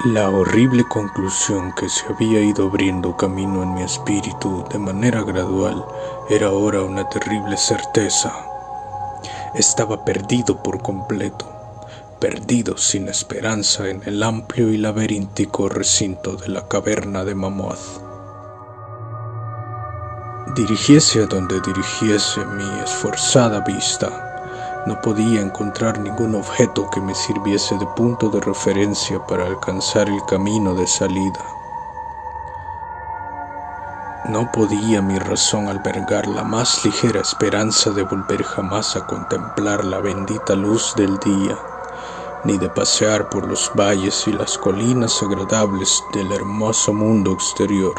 La horrible conclusión que se había ido abriendo camino en mi espíritu de manera gradual era ahora una terrible certeza. Estaba perdido por completo, perdido sin esperanza en el amplio y laberíntico recinto de la caverna de Mammoth. Dirigiese a donde dirigiese mi esforzada vista, no podía encontrar ningún objeto que me sirviese de punto de referencia para alcanzar el camino de salida. No podía mi razón albergar la más ligera esperanza de volver jamás a contemplar la bendita luz del día, ni de pasear por los valles y las colinas agradables del hermoso mundo exterior.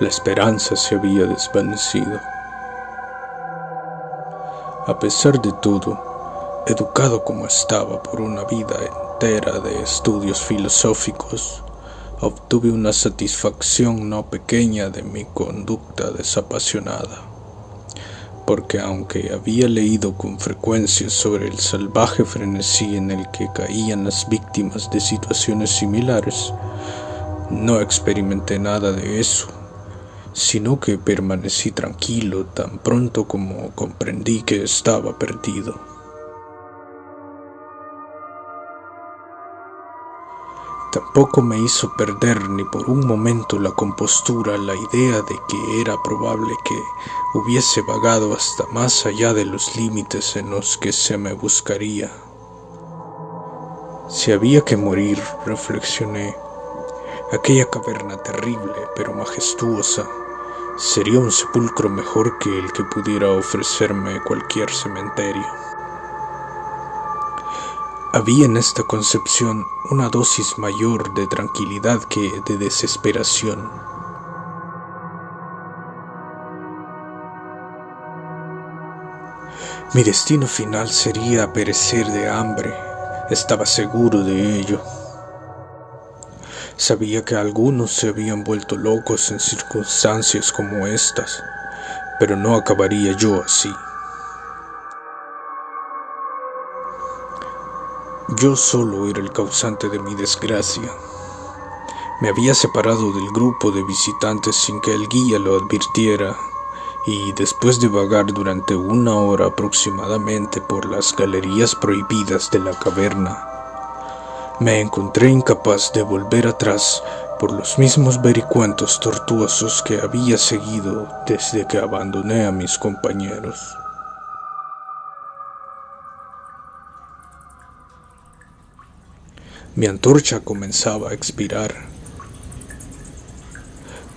La esperanza se había desvanecido. A pesar de todo, educado como estaba por una vida entera de estudios filosóficos, obtuve una satisfacción no pequeña de mi conducta desapasionada, porque aunque había leído con frecuencia sobre el salvaje frenesí en el que caían las víctimas de situaciones similares, no experimenté nada de eso, sino que permanecí tranquilo tan pronto como comprendí que estaba perdido. Tampoco me hizo perder ni por un momento la compostura la idea de que era probable que hubiese vagado hasta más allá de los límites en los que se me buscaría. Si había que morir, reflexioné, aquella caverna terrible pero majestuosa sería un sepulcro mejor que el que pudiera ofrecerme cualquier cementerio. Había en esta concepción una dosis mayor de tranquilidad que de desesperación. Mi destino final sería perecer de hambre, estaba seguro de ello. Sabía que algunos se habían vuelto locos en circunstancias como estas, pero no acabaría yo así. Yo solo era el causante de mi desgracia. Me había separado del grupo de visitantes sin que el guía lo advirtiera, y después de vagar durante 1 hora aproximadamente por las galerías prohibidas de la caverna, me encontré incapaz de volver atrás por los mismos vericuentos tortuosos que había seguido desde que abandoné a mis compañeros. Mi antorcha comenzaba a expirar.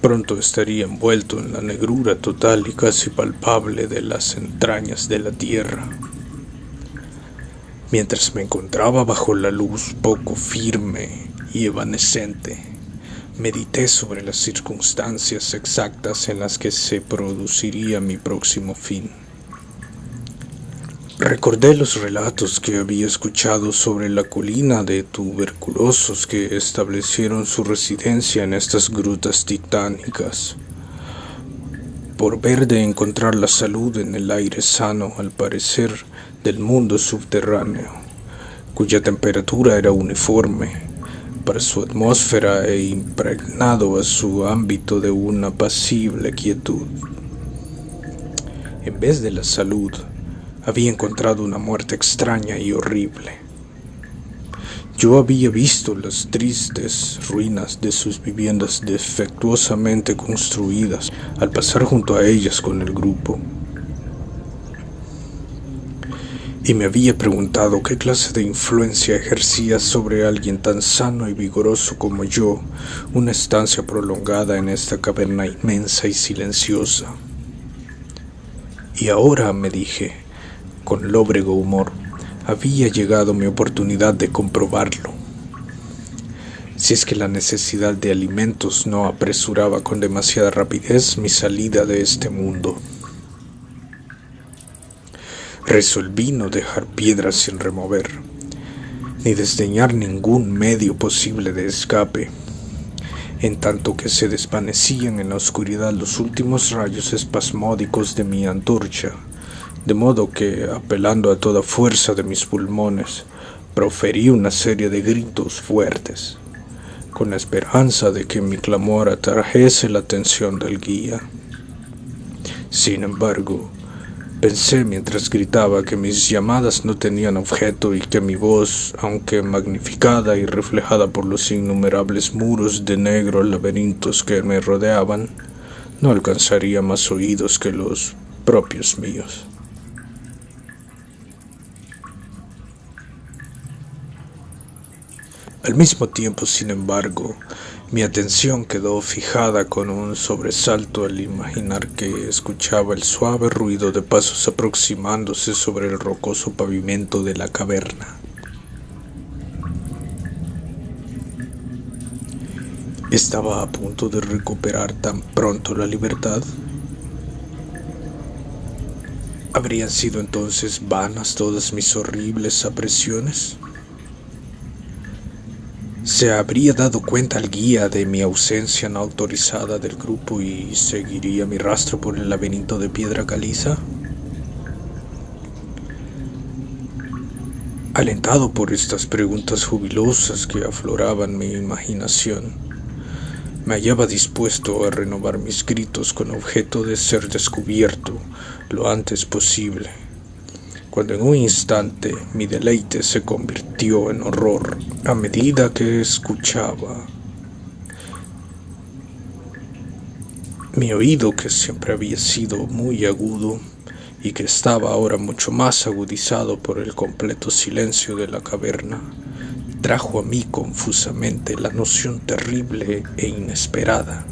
Pronto estaría envuelto en la negrura total y casi palpable de las entrañas de la tierra. Mientras me encontraba bajo la luz poco firme y evanescente, medité sobre las circunstancias exactas en las que se produciría mi próximo fin. Recordé los relatos que había escuchado sobre la colina de tuberculosos que establecieron su residencia en estas grutas titánicas. Por ver de encontrar la salud en el aire sano, al parecer, del mundo subterráneo, cuya temperatura era uniforme para su atmósfera e impregnado a su ámbito de una apacible quietud. En vez de la salud, había encontrado una muerte extraña y horrible. Yo había visto las tristes ruinas de sus viviendas defectuosamente construidas al pasar junto a ellas con el grupo. Y me había preguntado qué clase de influencia ejercía sobre alguien tan sano y vigoroso como yo una estancia prolongada en esta caverna inmensa y silenciosa. Y ahora, me dije, con lóbrego humor, había llegado mi oportunidad de comprobarlo. Si es que la necesidad de alimentos no apresuraba con demasiada rapidez mi salida de este mundo. Resolví no dejar piedras sin remover, ni desdeñar ningún medio posible de escape, en tanto que se desvanecían en la oscuridad los últimos rayos espasmódicos de mi antorcha, de modo que, apelando a toda fuerza de mis pulmones, Proferí una serie de gritos fuertes, con la esperanza de que mi clamor atrajese la atención del guía. Sin embargo, pensé mientras gritaba que mis llamadas no tenían objeto y que mi voz, aunque magnificada y reflejada por los innumerables muros de negros laberintos que me rodeaban, no alcanzaría más oídos que los propios míos. Al mismo tiempo, sin embargo, mi atención quedó fijada con un sobresalto al imaginar que escuchaba el suave ruido de pasos aproximándose sobre el rocoso pavimento de la caverna. ¿Estaba a punto de recuperar tan pronto la libertad? ¿Habrían sido entonces vanas todas mis horribles apresiones? ¿Se habría dado cuenta el guía de mi ausencia no autorizada del grupo y seguiría mi rastro por el laberinto de piedra caliza? Alentado por estas preguntas jubilosas que afloraban mi imaginación, me hallaba dispuesto a renovar mis gritos con objeto de ser descubierto lo antes posible, cuando en un instante mi deleite se convirtió en horror a medida que escuchaba. Mi oído, que siempre había sido muy agudo y que estaba ahora mucho más agudizado por el completo silencio de la caverna, trajo a mí confusamente la noción terrible e inesperada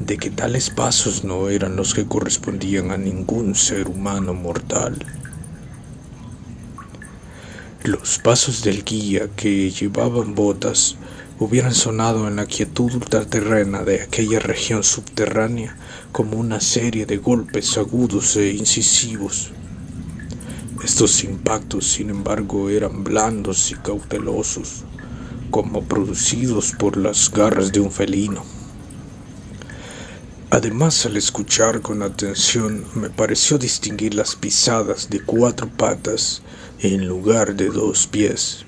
de que tales pasos no eran los que correspondían a ningún ser humano mortal. Los pasos del guía, que llevaban botas, hubieran sonado en la quietud ultraterrena de aquella región subterránea como una serie de golpes agudos e incisivos. Estos impactos, sin embargo, eran blandos y cautelosos, como producidos por las garras de un felino. Además, al escuchar con atención, me pareció distinguir las pisadas de 4 patas en lugar de 2 pies.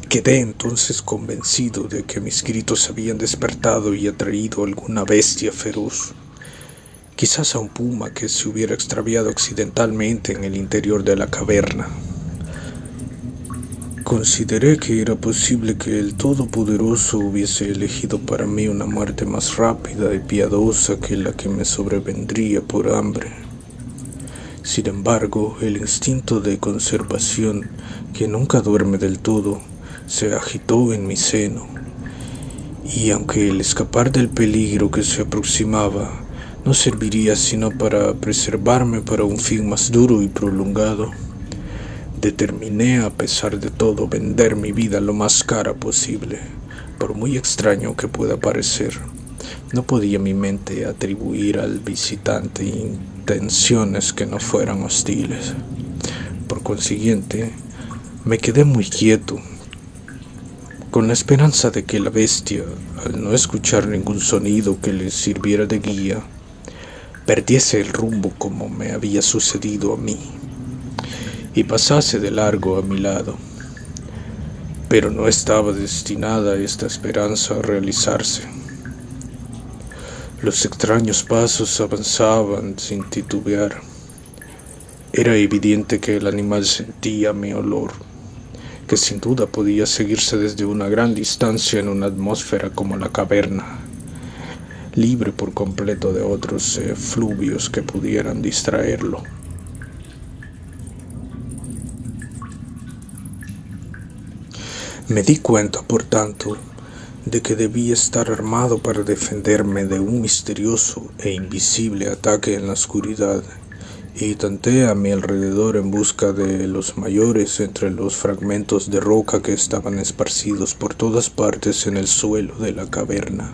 Quedé entonces convencido de que mis gritos habían despertado y atraído a alguna bestia feroz, quizás a un puma que se hubiera extraviado accidentalmente en el interior de la caverna. Consideré que era posible que el Todopoderoso hubiese elegido para mí una muerte más rápida y piadosa que la que me sobrevendría por hambre. Sin embargo, el instinto de conservación, que nunca duerme del todo, se agitó en mi seno, y aunque el escapar del peligro que se aproximaba no serviría sino para preservarme para un fin más duro y prolongado, determiné a pesar de todo vender mi vida lo más cara posible. Por muy extraño que pueda parecer, no podía mi mente atribuir al visitante intenciones que no fueran hostiles. Por consiguiente, me quedé muy quieto, con la esperanza de que la bestia, al no escuchar ningún sonido que le sirviera de guía, perdiese el rumbo como me había sucedido a mí y pasase de largo a mi lado. Pero no estaba destinada esta esperanza a realizarse. Los extraños pasos avanzaban sin titubear. Era evidente que el animal sentía mi olor, que sin duda podía seguirse desde una gran distancia en una atmósfera como la caverna, libre por completo de otros efluvios que pudieran distraerlo. Me di cuenta, por tanto, de que debía estar armado para defenderme de un misterioso e invisible ataque en la oscuridad, y tanteé a mi alrededor en busca de los mayores entre los fragmentos de roca que estaban esparcidos por todas partes en el suelo de la caverna.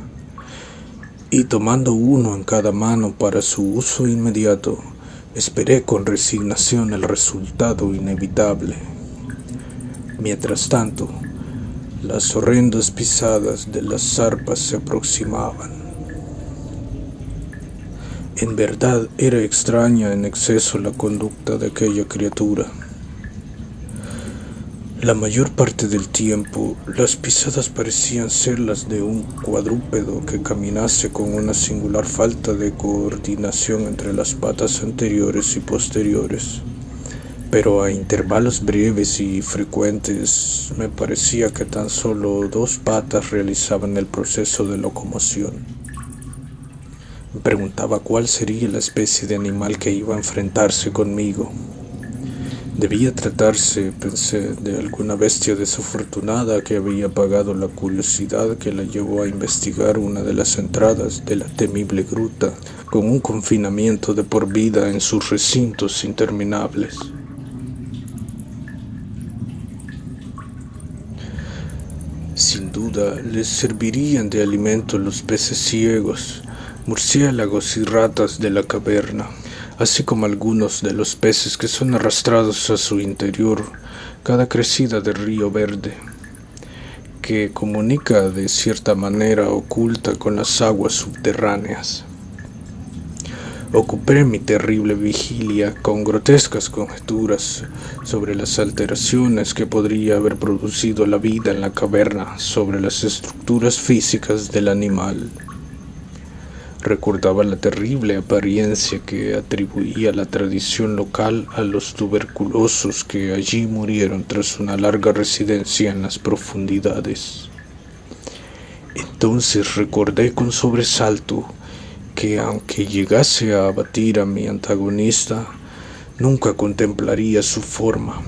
Y tomando uno en cada mano para su uso inmediato, esperé con resignación el resultado inevitable. Mientras tanto, las horrendas pisadas de las zarpas se aproximaban. En verdad era extraña en exceso la conducta de aquella criatura. La mayor parte del tiempo, las pisadas parecían ser las de un cuadrúpedo que caminase con una singular falta de coordinación entre las patas anteriores y posteriores. Pero a intervalos breves y frecuentes me parecía que tan solo dos patas realizaban el proceso de locomoción. Me preguntaba cuál sería la especie de animal que iba a enfrentarse conmigo. Debía tratarse, pensé, de alguna bestia desafortunada que había apagado la curiosidad que la llevó a investigar una de las entradas de la temible gruta, con un confinamiento de por vida en sus recintos interminables. Sin duda, les servirían de alimento los peces ciegos, murciélagos y ratas de la caverna, así como algunos de los peces que son arrastrados a su interior cada crecida de río verde, que comunica de cierta manera oculta con las aguas subterráneas. Ocupé mi terrible vigilia con grotescas conjeturas sobre las alteraciones que podría haber producido la vida en la caverna sobre las estructuras físicas del animal. Recordaba la terrible apariencia que atribuía la tradición local a los tuberculosos que allí murieron tras una larga residencia en las profundidades. Entonces recordé con sobresalto que aunque llegase a abatir a mi antagonista, nunca contemplaría su forma,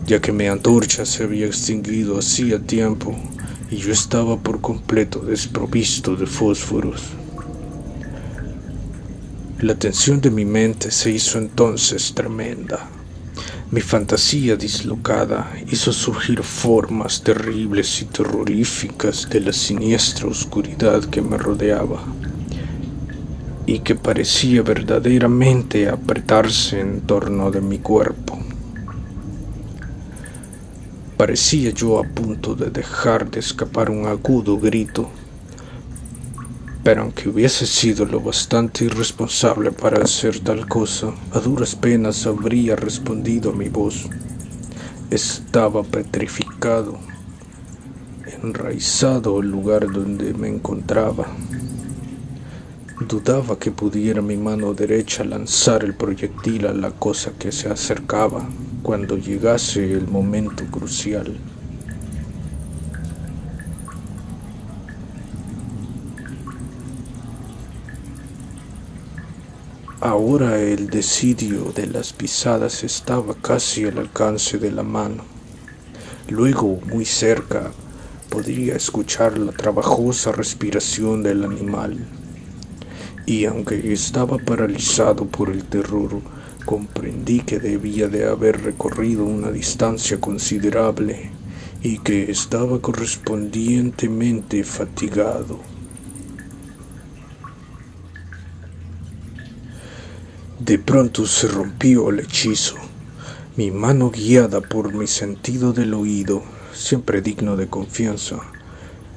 ya que mi antorcha se había extinguido hacía tiempo y yo estaba por completo desprovisto de fósforos. La tensión de mi mente se hizo entonces tremenda. Mi fantasía dislocada hizo surgir formas terribles y terroríficas de la siniestra oscuridad que me rodeaba y que parecía verdaderamente apretarse en torno de mi cuerpo. Parecía yo a punto de dejar de escapar un agudo grito, pero aunque hubiese sido lo bastante irresponsable para hacer tal cosa, a duras penas habría respondido a mi voz. Estaba petrificado, enraizado al lugar donde me encontraba. Dudaba que pudiera mi mano derecha lanzar el proyectil a la cosa que se acercaba cuando llegase el momento crucial. Ahora el desidio de las pisadas estaba casi al alcance de la mano. Luego, muy cerca, podría escuchar la trabajosa respiración del animal. Y aunque estaba paralizado por el terror, comprendí que debía de haber recorrido una distancia considerable y que estaba correspondientemente fatigado. De pronto se rompió el hechizo. Mi mano, guiada por mi sentido del oído, siempre digno de confianza,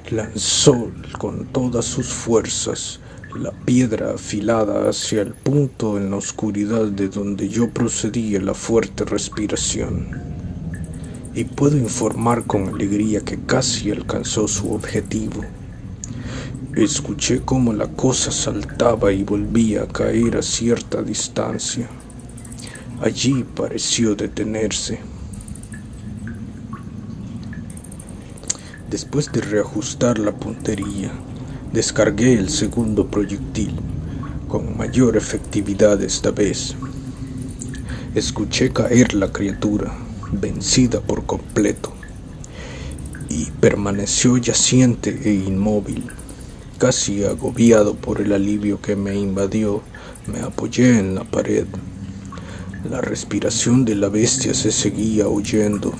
lanzó con todas sus fuerzas la piedra afilada hacia el punto en la oscuridad de donde yo procedía la fuerte respiración. Y puedo informar con alegría que casi alcanzó su objetivo. Escuché cómo la cosa saltaba y volvía a caer a cierta distancia. Allí pareció detenerse. Después de reajustar la puntería, descargué el segundo proyectil, con mayor efectividad esta vez. Escuché caer la criatura, vencida por completo, y permaneció yaciente e inmóvil. Casi agobiado por el alivio que me invadió, me apoyé en la pared. La respiración de la bestia se seguía oyendo,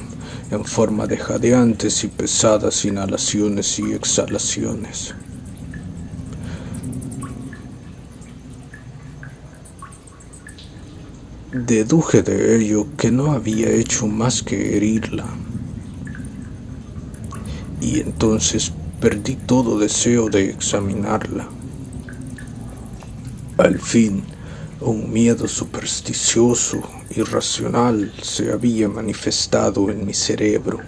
en forma de jadeantes y pesadas inhalaciones y exhalaciones. Deduje de ello que no había hecho más que herirla, y entonces perdí todo deseo de examinarla. Al fin, un miedo supersticioso, irracional, se había manifestado en mi cerebro,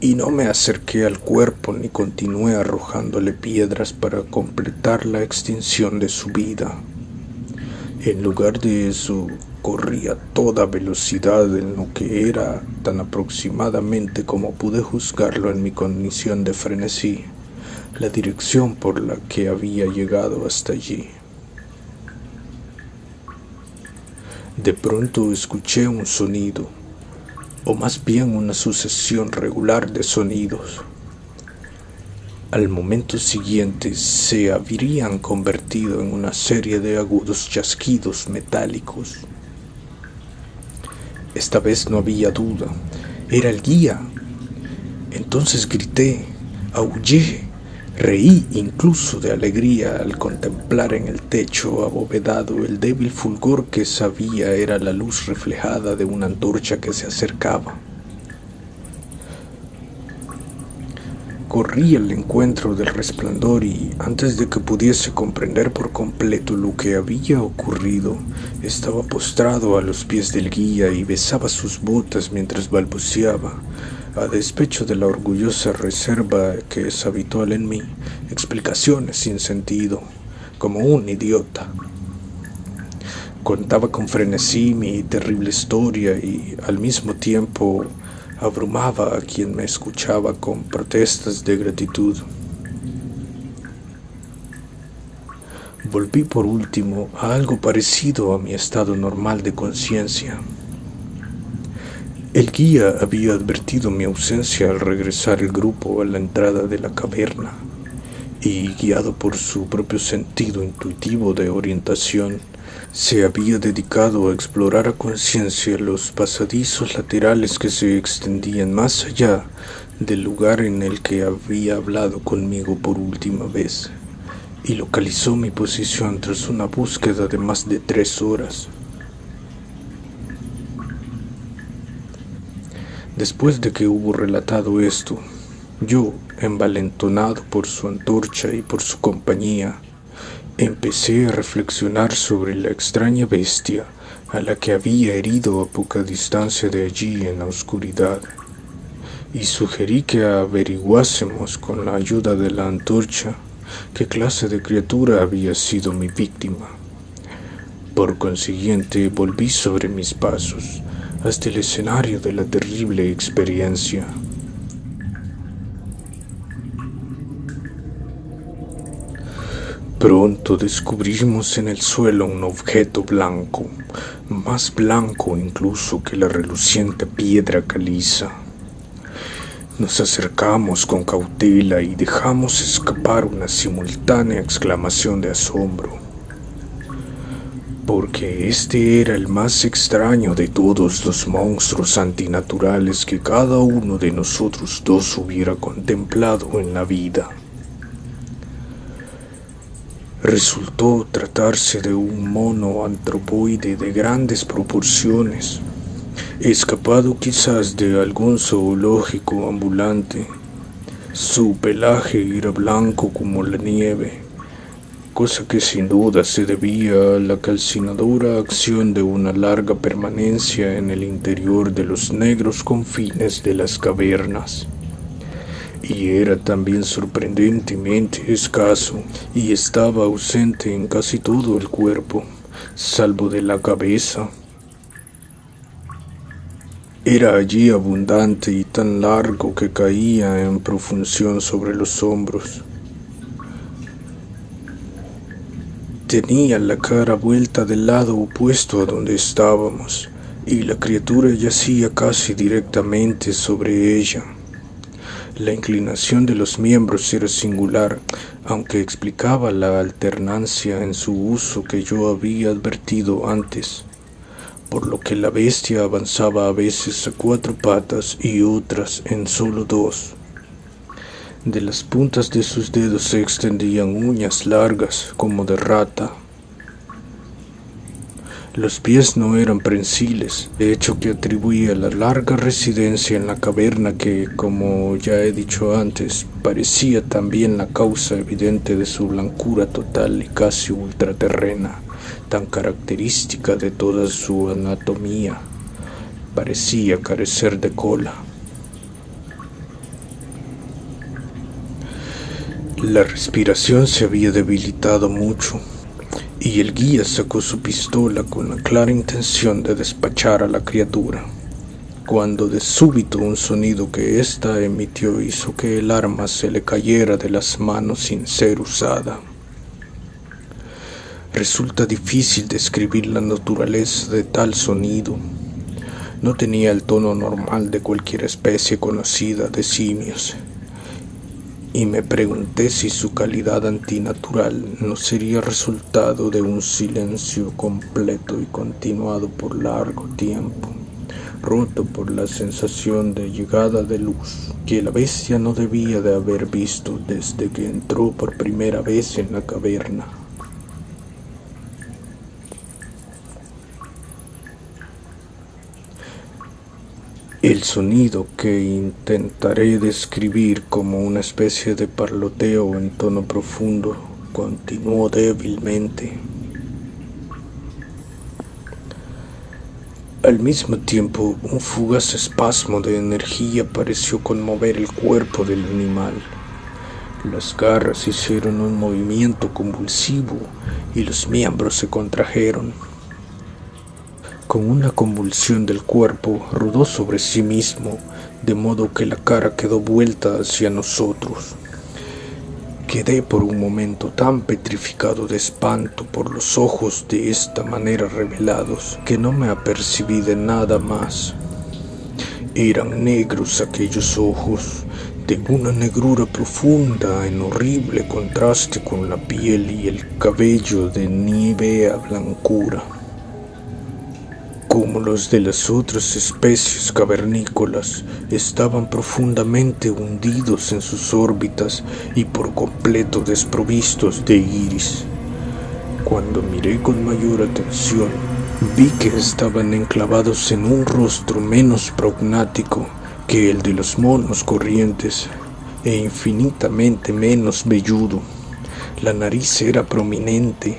y no me acerqué al cuerpo ni continué arrojándole piedras para completar la extinción de su vida. En lugar de eso, corrí a toda velocidad en lo que era, tan aproximadamente como pude juzgarlo en mi condición de frenesí, la dirección por la que había llegado hasta allí. De pronto escuché un sonido, o más bien una sucesión regular de sonidos. Al momento siguiente se habrían convertido en una serie de agudos chasquidos metálicos. Esta vez no había duda, era el guía. Entonces grité, aullé, reí incluso de alegría al contemplar en el techo abovedado el débil fulgor que sabía era la luz reflejada de una antorcha que se acercaba. Corrí al encuentro del resplandor y, antes de que pudiese comprender por completo lo que había ocurrido, estaba postrado a los pies del guía y besaba sus botas mientras balbuceaba, a despecho de la orgullosa reserva que es habitual en mí, explicaciones sin sentido, como un idiota. Contaba con frenesí mi terrible historia y, al mismo tiempo, abrumaba a quien me escuchaba con protestas de gratitud. Volví por último a algo parecido a mi estado normal de conciencia. El guía había advertido mi ausencia al regresar el grupo a la entrada de la caverna, y guiado por su propio sentido intuitivo de orientación, se había dedicado a explorar a conciencia los pasadizos laterales que se extendían más allá del lugar en el que había hablado conmigo por última vez, y localizó mi posición tras una búsqueda de más de 3 horas. Después de que hubo relatado esto, yo, envalentonado por su antorcha y por su compañía, empecé a reflexionar sobre la extraña bestia a la que había herido a poca distancia de allí en la oscuridad, y sugerí que averiguásemos con la ayuda de la antorcha qué clase de criatura había sido mi víctima. Por consiguiente, volví sobre mis pasos hasta el escenario de la terrible experiencia. Pronto descubrimos en el suelo un objeto blanco, más blanco incluso que la reluciente piedra caliza. Nos acercamos con cautela y dejamos escapar una simultánea exclamación de asombro, porque este era el más extraño de todos los monstruos antinaturales que cada uno de nosotros dos hubiera contemplado en la vida. Resultó tratarse de un mono antropoide de grandes proporciones, escapado quizás de algún zoológico ambulante. Su pelaje era blanco como la nieve, cosa que sin duda se debía a la calcinadora acción de una larga permanencia en el interior de los negros confines de las cavernas. Y era también sorprendentemente escaso, y estaba ausente en casi todo el cuerpo, salvo de la cabeza. Era allí abundante y tan largo que caía en profusión sobre los hombros. Tenía la cara vuelta del lado opuesto a donde estábamos, y la criatura yacía casi directamente sobre ella. La inclinación de los miembros era singular, aunque explicaba la alternancia en su uso que yo había advertido antes, por lo que la bestia avanzaba a veces a 4 patas y otras en solo 2. De las puntas de sus dedos se extendían uñas largas como de rata. Los pies no eran prensiles, de hecho que atribuía la larga residencia en la caverna que, como ya he dicho antes, parecía también la causa evidente de su blancura total y casi ultraterrena, tan característica de toda su anatomía. Parecía carecer de cola. La respiración se había debilitado mucho, y el guía sacó su pistola con la clara intención de despachar a la criatura, cuando de súbito un sonido que ésta emitió hizo que el arma se le cayera de las manos sin ser usada. Resulta difícil describir la naturaleza de tal sonido. No tenía el tono normal de cualquier especie conocida de simios, y me pregunté si su calidad antinatural no sería resultado de un silencio completo y continuado por largo tiempo, roto por la sensación de llegada de luz que la bestia no debía de haber visto desde que entró por primera vez en la caverna. El sonido, que intentaré describir como una especie de parloteo en tono profundo, continuó débilmente. Al mismo tiempo, un fugaz espasmo de energía pareció conmover el cuerpo del animal. Las garras hicieron un movimiento convulsivo y los miembros se contrajeron. Con una convulsión del cuerpo, rodó sobre sí mismo, de modo que la cara quedó vuelta hacia nosotros. Quedé por un momento tan petrificado de espanto por los ojos de esta manera revelados, que no me apercibí de nada más. Eran negros aquellos ojos, de una negrura profunda en horrible contraste con la piel y el cabello de nívea blancura. Como los de las otras especies cavernícolas, estaban profundamente hundidos en sus órbitas y por completo desprovistos de iris. Cuando miré con mayor atención, vi que estaban enclavados en un rostro menos prognático que el de los monos corrientes e infinitamente menos velludo. La nariz era prominente.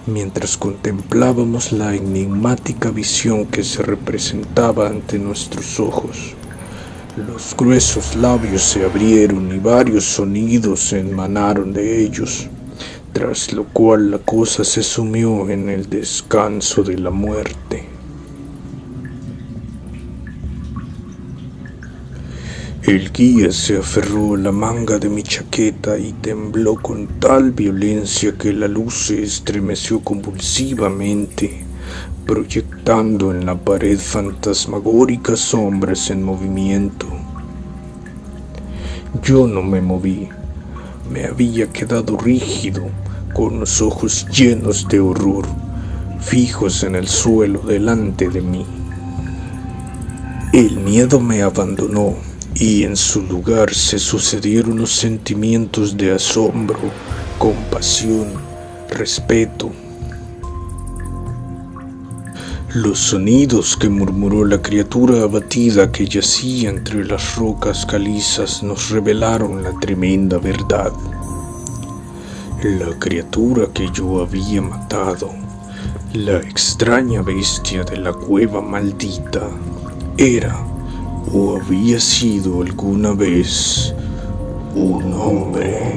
Mientras contemplábamos la enigmática visión que se representaba ante nuestros ojos, los gruesos labios se abrieron y varios sonidos emanaron de ellos, tras lo cual la cosa se sumió en el descanso de la muerte. El guía se aferró a la manga de mi chaqueta y tembló con tal violencia que la luz se estremeció convulsivamente, proyectando en la pared fantasmagóricas sombras en movimiento. Yo no me moví, me había quedado rígido, con los ojos llenos de horror, fijos en el suelo delante de mí. El miedo me abandonó, y en su lugar se sucedieron los sentimientos de asombro, compasión, respeto. Los sonidos que murmuró la criatura abatida que yacía entre las rocas calizas nos revelaron la tremenda verdad. La criatura que yo había matado, la extraña bestia de la cueva maldita, era o había sido alguna vez un hombre.